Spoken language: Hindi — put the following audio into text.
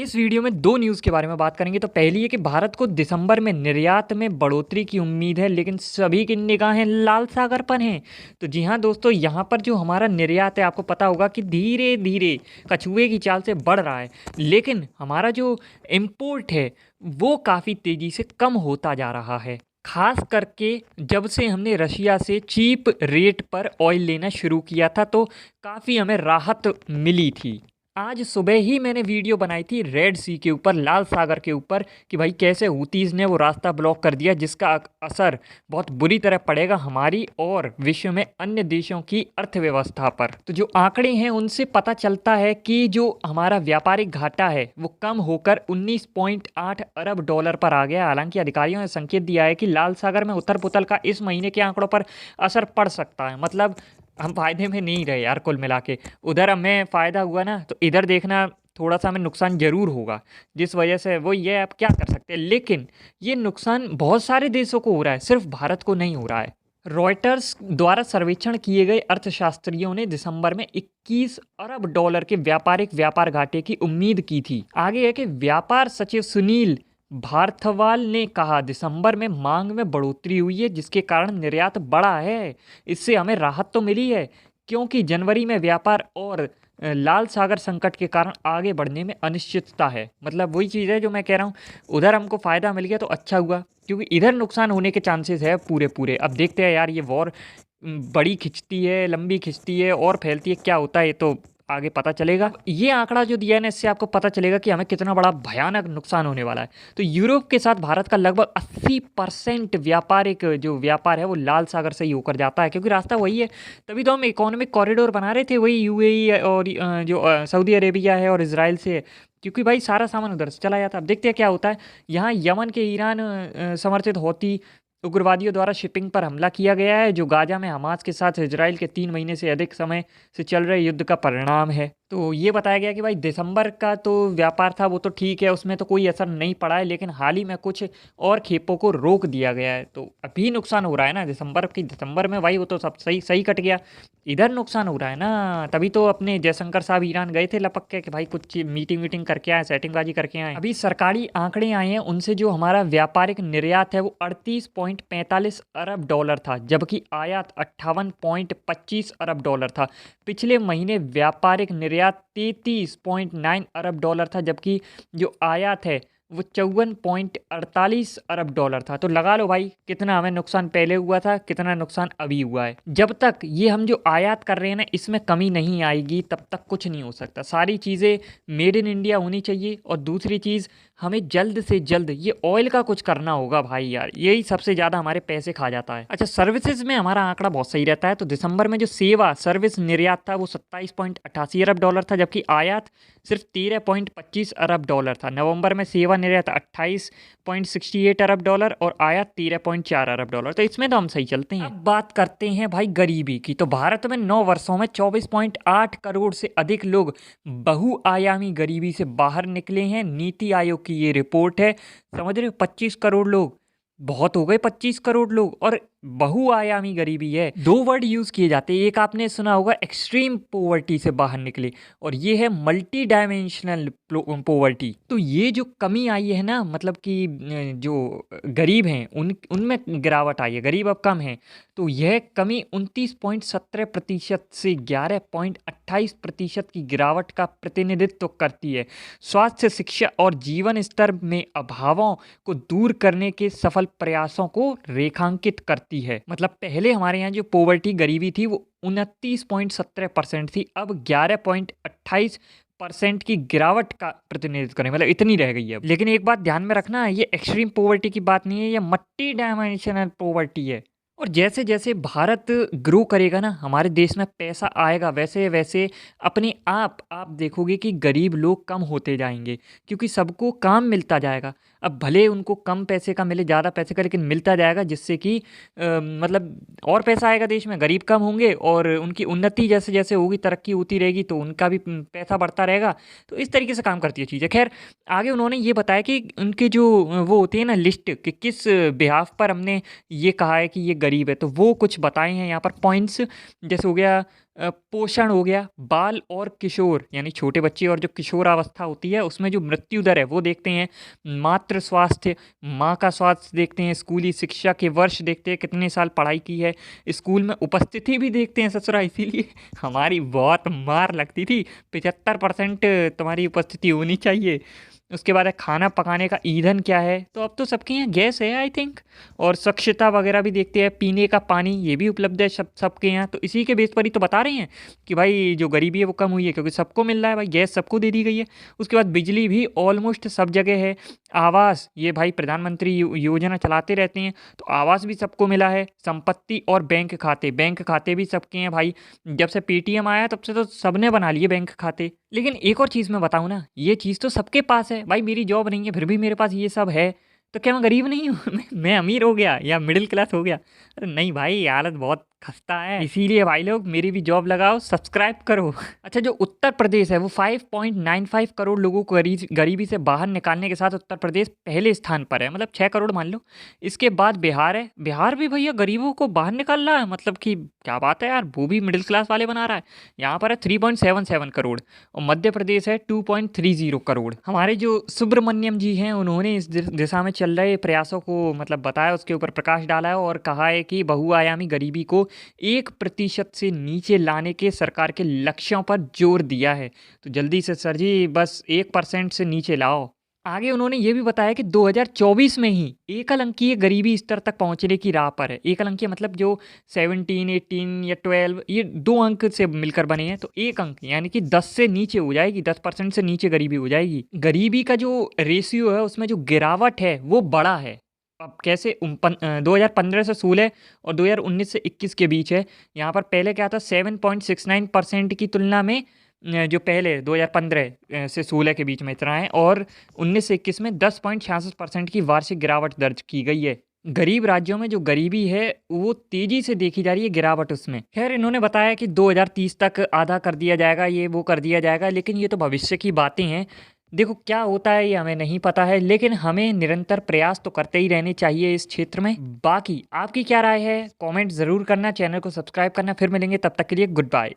इस वीडियो में दो न्यूज़ के बारे में बात करेंगे। तो पहली है कि भारत को दिसंबर में निर्यात में बढ़ोतरी की उम्मीद है, लेकिन सभी की निगाहें लाल सागर पर हैं। तो जी हाँ दोस्तों, यहाँ पर जो हमारा निर्यात है, आपको पता होगा कि धीरे धीरे कछुए की चाल से बढ़ रहा है, लेकिन हमारा जो इम्पोर्ट है वो काफ़ी तेज़ी से कम होता जा रहा है। खास करके जब से हमने रशिया से चीप रेट पर ऑयल लेना शुरू किया था, तो काफ़ी हमें राहत मिली थी। आज सुबह ही मैंने वीडियो बनाई थी रेड सी के ऊपर, लाल सागर के ऊपर, कि भाई कैसे हूतीज़ ने वो रास्ता ब्लॉक कर दिया, जिसका असर बहुत बुरी तरह पड़ेगा हमारी और विश्व में अन्य देशों की अर्थव्यवस्था पर। तो जो आंकड़े हैं उनसे पता चलता है कि जो हमारा व्यापारिक घाटा है वो कम होकर 19.8 अरब डॉलर पर आ गया। हालांकि अधिकारियों ने संकेत दिया है कि लाल सागर में उथल पुथल का इस महीने के आंकड़ों पर असर पड़ सकता है। मतलब हम फायदे में नहीं रहे यार, कुल मिला के। उधर हमें फ़ायदा हुआ ना, तो इधर देखना थोड़ा सा हमें नुकसान ज़रूर होगा, जिस वजह से वो ये आप क्या कर सकते हैं। लेकिन ये नुकसान बहुत सारे देशों को हो रहा है, सिर्फ भारत को नहीं हो रहा है। रॉयटर्स द्वारा सर्वेक्षण किए गए अर्थशास्त्रियों ने दिसंबर में 21 अरब डॉलर के व्यापार घाटे की उम्मीद की थी। आगे है कि व्यापार सचिव सुनील भारथवाल ने कहा, दिसंबर में मांग में बढ़ोतरी हुई है, जिसके कारण निर्यात बढ़ा है। इससे हमें राहत तो मिली है, क्योंकि जनवरी में व्यापार और लाल सागर संकट के कारण आगे बढ़ने में अनिश्चितता है। मतलब वही चीज़ है जो मैं कह रहा हूँ, उधर हमको फ़ायदा मिल गया तो अच्छा हुआ, क्योंकि इधर नुकसान होने के चांसेस है पूरे पूरे। अब देखते हैं यार, ये वॉर बड़ी खिंचती है, लंबी खिंचती है और फैलती है, क्या होता है ये तो आगे पता चलेगा। ये आंकड़ा जो दिया है ना, इससे आपको पता चलेगा कि हमें कितना बड़ा भयानक नुकसान होने वाला है। तो यूरोप के साथ भारत का लगभग 80% व्यापारिक जो व्यापार है वो लाल सागर से ही होकर जाता है, क्योंकि रास्ता वही है। तभी तो हम इकोनॉमिक कॉरिडोर बना रहे थे, वही यूएई और जो सऊदी अरेबिया है और इसराइल से है, क्योंकि भाई सारा सामान उधर से चला जाता है। अब देखते हैं क्या होता है। यहाँ यमन के ईरान समर्थित होती उग्रवादियों द्वारा शिपिंग पर हमला किया गया है, जो गाजा में हमास के साथ इजराइल के 3 महीने से अधिक समय से चल रहे युद्ध का परिणाम है। तो ये बताया गया कि भाई दिसंबर का तो व्यापार था वो तो ठीक है, उसमें तो कोई असर नहीं पड़ा है, लेकिन हाल ही में कुछ और खेपों को रोक दिया गया है। तो अभी नुकसान हो रहा है ना दिसंबर में, भाई वो तो सब सही सही कट गया, इधर नुकसान हो रहा है ना। तभी तो अपने जयशंकर साहब ईरान गए थे लपक के कि भाई कुछ मीटिंग वीटिंग करके आए, सेटिंगबाजी करके आए। अभी सरकारी आंकड़े आए हैं, उनसे जो हमारा व्यापारिक निर्यात है वो 38.45 अरब डॉलर था, जबकि आयात 58.25 अरब डॉलर था। पिछले महीने व्यापारिक निर्यात 33.9 अरब डॉलर था, जबकि जो आयात है वो 54.48 अरब डॉलर था। तो लगा लो भाई कितना हमें नुकसान पहले हुआ था, कितना नुकसान अभी हुआ है। जब तक ये हम जो आयात कर रहे हैं ना, इसमें कमी नहीं आएगी, तब तक कुछ नहीं हो सकता। सारी चीज़ें मेड इन इंडिया होनी चाहिए। और दूसरी चीज़, हमें जल्द से जल्द ये ऑयल का कुछ करना होगा भाई यार, यही सबसे ज़्यादा हमारे पैसे खा जाता है। अच्छा, सर्विसेज में हमारा आंकड़ा बहुत सही रहता है। तो दिसंबर में जो सेवा सर्विस निर्यात था वो 27.88 अरब डॉलर था, जबकि आयात सिर्फ 13.25 अरब डॉलर था। नवंबर में सेवा निर्यात 28.68 अरब डॉलर और आयात 13.4 अरब डॉलर। तो इसमें तो हम सही चलते हैं। अब बात करते हैं भाई गरीबी की। तो भारत में 9 वर्षों में 24.8 करोड़ से अधिक लोग बहुआयामी गरीबी से बाहर निकले हैं। नीति आयोग की ये रिपोर्ट है। समझ रहे हो, 25 करोड़ लोग बहुत हो गए, 25 करोड़ लोग, और बहुआयामी गरीबी है। दो वर्ड यूज किए जाते हैं, एक आपने सुना होगा एक्सट्रीम पोवर्टी से बाहर निकले, और ये है मल्टी डायमेंशनल पोवर्टी। तो ये जो कमी आई है ना, मतलब कि जो गरीब हैं उनमें गिरावट आई है, गरीब अब कम है। तो यह कमी 29.17% से 11.28% की गिरावट का प्रतिनिधित्व करती है। स्वास्थ्य, शिक्षा और जीवन स्तर में अभावों को दूर करने के सफल प्रयासों को रेखांकित करती है। मतलब पहले हमारे यहाँ जो पोवर्टी गरीबी थी वो 29.17% थी, अब 11.28% की गिरावट का प्रतिनिधित्व करें, मतलब इतनी रह गई है। लेकिन एक बात ध्यान में रखना, ये एक्सट्रीम पोवर्टी की बात नहीं है, ये मल्टी डायमेंशनल पोवर्टी है। और जैसे जैसे भारत ग्रो करेगा ना, हमारे देश में पैसा आएगा, वैसे वैसे अपने आप देखोगे कि गरीब लोग कम होते जाएंगे, क्योंकि सबको काम मिलता जाएगा। अब भले उनको कम पैसे का मिले, ज़्यादा पैसे का, लेकिन मिलता जाएगा, जिससे कि मतलब और पैसा आएगा देश में, गरीब कम होंगे और उनकी उन्नति जैसे जैसे होगी, तरक्की होती रहेगी, तो उनका भी पैसा बढ़ता रहेगा। तो इस तरीके से काम करती है चीज़ें। खैर, आगे उन्होंने ये बताया कि उनके जो वो होती है ना लिस्ट, कि किस बिहाफ पर हमने ये कहा है कि ये गरीब है, तो वो कुछ बताए हैं यहाँ पर पॉइंट्स। जैसे हो गया पोषण हो गया, बाल और किशोर यानी छोटे बच्चे और जो किशोरावस्था होती है उसमें जो मृत्यु दर है वो देखते हैं, मातृ स्वास्थ्य, माँ का स्वास्थ्य देखते हैं, स्कूली शिक्षा के वर्ष देखते हैं, कितने साल पढ़ाई की है, स्कूल में उपस्थिति भी देखते हैं ससुरा। इसीलिए हमारी बहुत मार लगती थी, 75% तुम्हारी उपस्थिति होनी चाहिए। उसके बाद है खाना पकाने का ईंधन क्या है, तो अब तो सबके यहाँ गैस है आई थिंक। और स्वच्छता वगैरह भी देखते हैं, पीने का पानी ये भी उपलब्ध है सबके यहाँ। तो इसी के बेस पर ही तो बता रहे हैं कि भाई जो गरीबी है वो कम हुई है, क्योंकि सबको मिल रहा है भाई, गैस सबको दे दी गई है। उसके बाद बिजली भी ऑलमोस्ट सब जगह है। आवास, ये भाई प्रधानमंत्री योजना चलाते रहते हैं, तो आवास भी सबको मिला है। संपत्ति और बैंक खाते भी सबके हैं भाई। जब से पेटीएम आया तब से तो सबने बना लिए बैंक खाते। लेकिन एक और चीज़ मैं बताऊँ ना, ये चीज़ तो सबके पास है भाई, मेरी जॉब नहीं है फिर भी मेरे पास ये सब है, तो क्या मैं गरीब नहीं हूँ? मैं अमीर हो गया या मिडिल क्लास हो गया? अरे नहीं भाई, हालत बहुत खस्ता है। इसीलिए भाई लोग मेरी भी जॉब लगाओ, सब्सक्राइब करो। अच्छा, जो उत्तर प्रदेश है वो 5.95 करोड़ लोगों को गरीबी से बाहर निकालने के साथ उत्तर प्रदेश पहले स्थान पर है, मतलब 6 करोड़ मान लो। इसके बाद बिहार है, बिहार भी भैया गरीबों को बाहर निकाल रहा है, मतलब कि क्या बात है यार, वो भी मिडिल क्लास वाले बना रहा है। यहाँ पर है 3.77 करोड़ और मध्य प्रदेश है 2.30 करोड़। हमारे जो सुब्रमण्यम जी हैं उन्होंने इस दिशा में चल रहे प्रयासों को मतलब बताया, उसके ऊपर प्रकाश डाला है और कहा है कि बहुआयामी गरीबी को 1% से नीचे लाने के सरकार के लक्ष्यों पर जोर दिया है। तो जल्दी से सर जी बस 1% से नीचे लाओ। आगे उन्होंने ये भी बताया कि 2024 में ही एकल अंकीय गरीबी स्तर तक पहुंचने की राह पर है। एकल अंकीय मतलब जो 17, 18 या 12 ये 2 अंक से मिलकर बने हैं, तो एक अंक यानी कि 10 से नीचे हो जाएगी, 10% से नीचे गरीबी हो जाएगी। गरीबी का जो रेशियो है उसमें जो गिरावट है वो बड़ा है। अब कैसे 2015 से 16 और 2019 से 21 के बीच है। यहाँ पर पहले क्या था, 7.69% की तुलना में जो पहले 2015 से 16 के बीच में इतना है, और 19 से 21 में 10.66% की वार्षिक गिरावट दर्ज की गई है। गरीब राज्यों में जो गरीबी है वो तेजी से देखी जा रही है गिरावट उसमें। खैर इन्होंने बताया कि 2030 तक आधा कर दिया जाएगा, ये वो कर दिया जाएगा, लेकिन ये तो भविष्य की बातें हैं। देखो क्या होता है ये हमें नहीं पता है, लेकिन हमें निरंतर प्रयास तो करते ही रहने चाहिए इस क्षेत्र में। बाकी आपकी क्या राय है कमेंट ज़रूर करना, चैनल को सब्सक्राइब करना। फिर मिलेंगे, तब तक के लिए गुड बाय।